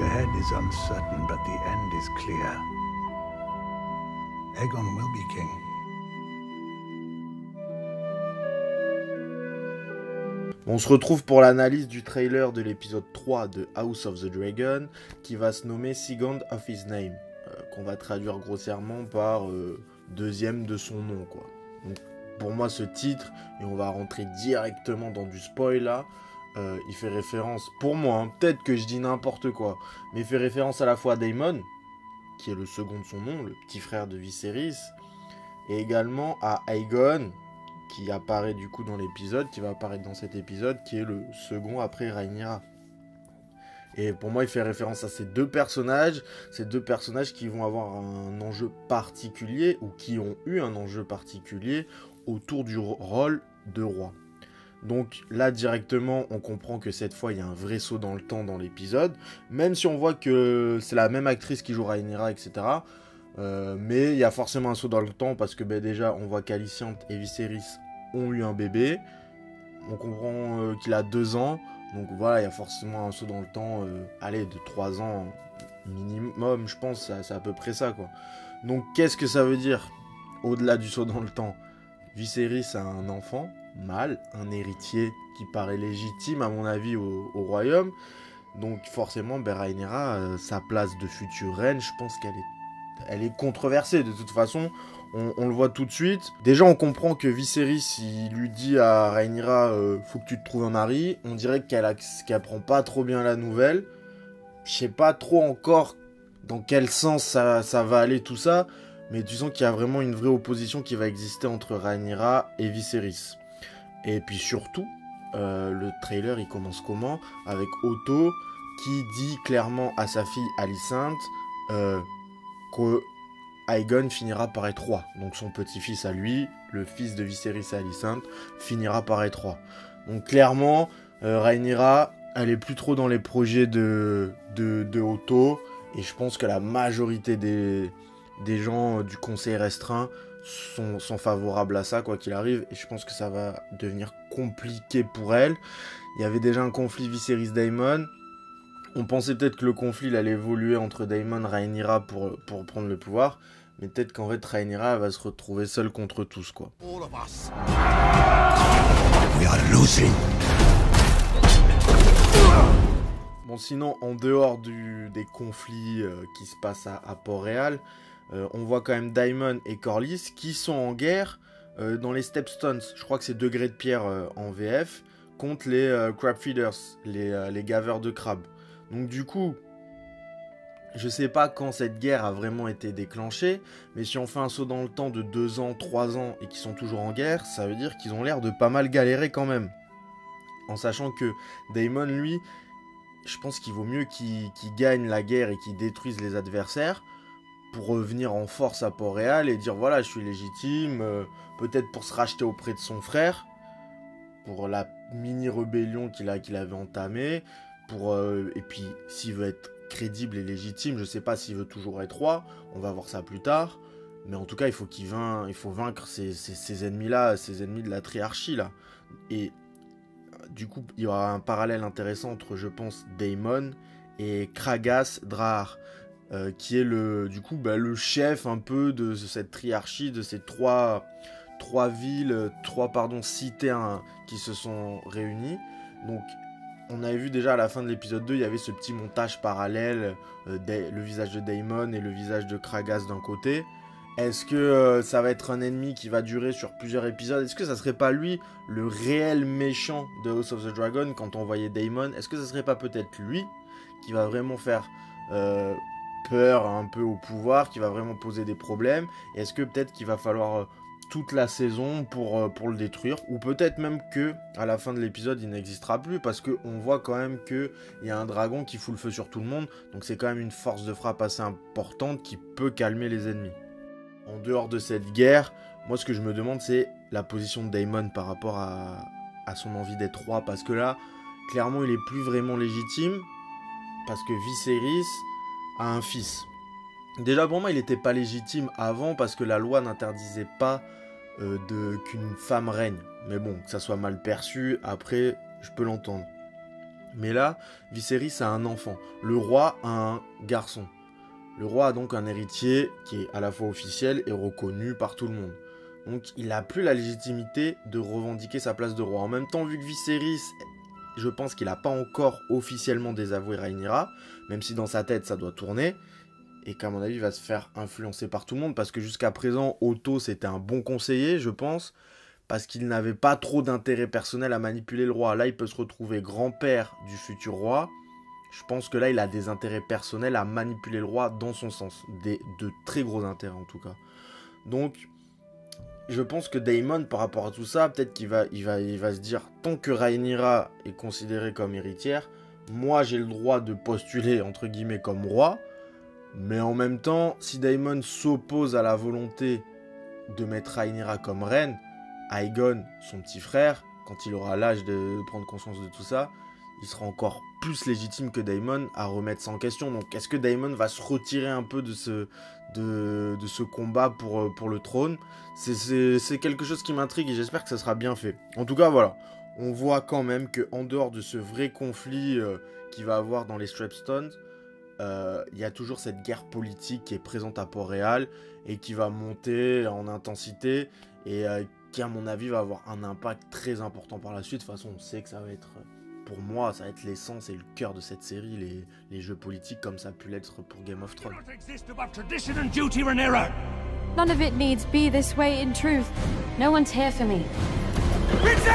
ahead is uncertain, but the end is clear. Aegon will be king. On se retrouve pour l'analyse du trailer de l'épisode 3 de House of the Dragon, qui va se nommer Second of His Name, qu'on va traduire grossièrement par deuxième de son nom, quoi. Donc, pour moi, ce titre, et on va rentrer directement dans du spoil là, il fait référence, pour moi, hein, peut-être que je dis n'importe quoi, mais il fait référence à la fois à Daemon, qui est le second de son nom, le petit frère de Viserys, et également à Aegon, qui apparaît du coup dans l'épisode, qui va apparaître dans cet épisode, qui est le second après Rhaenyra. Et pour moi, il fait référence à ces deux personnages qui vont avoir un enjeu particulier, ou qui ont eu un enjeu particulier, autour du rôle de roi. Donc là, directement, on comprend que cette fois, il y a un vrai saut dans le temps dans l'épisode, même si on voit que c'est la même actrice qui joue Rhaenyra, etc., mais il y a forcément un saut dans le temps parce que déjà on voit qu'Alicente et Viserys ont eu un bébé. On comprend qu'il a 2 ans. Donc voilà, il y a forcément un saut dans le temps, de 3 ans minimum, je pense, c'est à peu près ça, quoi. Donc qu'est-ce que ça veut dire au-delà du saut dans le temps? Viserys a un enfant, mâle, un héritier qui paraît légitime à mon avis au royaume. Donc forcément, Rhaenyra, sa place de future reine, je pense qu'elle est controversée de toute façon, on le voit tout de suite. Déjà on comprend que Viserys, il lui dit à Rhaenyra, faut que tu te trouves un mari. On dirait qu'elle prend pas trop bien la nouvelle. Je sais pas trop encore dans quel sens ça va aller tout ça, mais tu sens qu'il y a vraiment une vraie opposition qui va exister entre Rhaenyra et Viserys. Et puis surtout, le trailer il commence comment? Avec Otto qui dit clairement à sa fille Alicente que Aegon finira par être roi. Donc son petit-fils à lui, le fils de Viserys et Alicente, finira par être roi. Donc clairement, Rhaenyra, elle est plus trop dans les projets de Otto. Et je pense que la majorité des gens du conseil restreint sont favorables à ça, quoi qu'il arrive. Et je pense que ça va devenir compliqué pour elle. Il y avait déjà un conflit Viserys-Daemon. On pensait peut-être que le conflit il allait évoluer entre Daemon et Rhaenyra pour prendre le pouvoir, mais peut-être qu'en fait Rhaenyra va se retrouver seule contre tous, quoi. All of us. We are losing. Bon, sinon, en dehors des conflits qui se passent à Port-Réal, on voit quand même Daemon et Corlys qui sont en guerre dans les Stepstones. Je crois que c'est Degrés de Pierre en VF, contre les Crab Feeders, les gaveurs de crabes. Donc du coup, je sais pas quand cette guerre a vraiment été déclenchée, mais si on fait un saut dans le temps de 2 ans, 3 ans et qu'ils sont toujours en guerre, ça veut dire qu'ils ont l'air de pas mal galérer quand même. En sachant que Daemon, lui, je pense qu'il vaut mieux qu'il gagne la guerre et qu'il détruise les adversaires pour revenir en force à Port-Réal et dire voilà, je suis légitime, peut-être pour se racheter auprès de son frère, pour la mini-rébellion qu'il avait entamée, et puis s'il veut être crédible et légitime, je sais pas s'il veut toujours être roi, on va voir ça plus tard, mais en tout cas il faut vaincre ces ennemis-là, ces ennemis de la triarchie là. Et du coup il y aura un parallèle intéressant entre, je pense, Daemon et Kragas Drahar, qui est le chef un peu de cette triarchie, de ces trois cités qui se sont réunies. Donc on avait vu déjà à la fin de l'épisode 2, il y avait ce petit montage parallèle, le visage de Daemon et le visage de Kragas d'un côté. Est-ce que ça va être un ennemi qui va durer sur plusieurs épisodes? Est-ce que ça serait pas lui le réel méchant de House of the Dragon quand on voyait Daemon? Est-ce que ça serait pas peut-être lui qui va vraiment faire peur un peu au pouvoir, qui va vraiment poser des problèmes? Et est-ce que peut-être qu'il va falloir toute la saison pour le détruire, ou peut-être même que à la fin de l'épisode il n'existera plus, parce qu'on voit quand même qu'il y a un dragon qui fout le feu sur tout le monde, donc c'est quand même une force de frappe assez importante qui peut calmer les ennemis. En dehors de cette guerre, moi ce que je me demande c'est la position de Daemon par rapport à son envie d'être roi, parce que là clairement il est plus vraiment légitime, parce que Viserys a un fils. Déjà pour moi il n'était pas légitime avant, parce que la loi n'interdisait pas qu'une femme règne. Mais bon, que ça soit mal perçu, après, je peux l'entendre. Mais là, Viserys a un enfant. Le roi a un garçon. Le roi a donc un héritier qui est à la fois officiel et reconnu par tout le monde. Donc il n'a plus la légitimité de revendiquer sa place de roi. En même temps, vu que Viserys, je pense qu'il n'a pas encore officiellement désavoué Rhaenyra, même si dans sa tête ça doit tourner, et qu'à mon avis il va se faire influencer par tout le monde, parce que jusqu'à présent, Otto c'était un bon conseiller, je pense, parce qu'il n'avait pas trop d'intérêt personnel à manipuler le roi. Là, il peut se retrouver grand-père du futur roi. Je pense que là, il a des intérêts personnels à manipuler le roi dans son sens. De très gros intérêts, en tout cas. Donc, je pense que Daemon, par rapport à tout ça, peut-être qu'il va se dire, tant que Rhaenyra est considérée comme héritière, moi, j'ai le droit de postuler, entre guillemets, comme roi. Mais en même temps, si Daemon s'oppose à la volonté de mettre Rhaenyra comme reine, Aegon, son petit frère, quand il aura l'âge de prendre conscience de tout ça, il sera encore plus légitime que Daemon à remettre ça en question. Donc est-ce que Daemon va se retirer un peu de ce combat pour le trône? C'est quelque chose qui m'intrigue et j'espère que ça sera bien fait. En tout cas, voilà. On voit quand même qu'en dehors de ce vrai conflit qu'il va avoir dans les Strepstones, il y a toujours cette guerre politique qui est présente à Port-Réal et qui va monter en intensité et qui à mon avis va avoir un impact très important par la suite. De toute façon, on sait que ça va être, pour moi, ça va être l'essence et le cœur de cette série, les jeux politiques comme ça a pu l'être pour Game of Thrones. None of it needs be this way in truth. No one's here for me. It's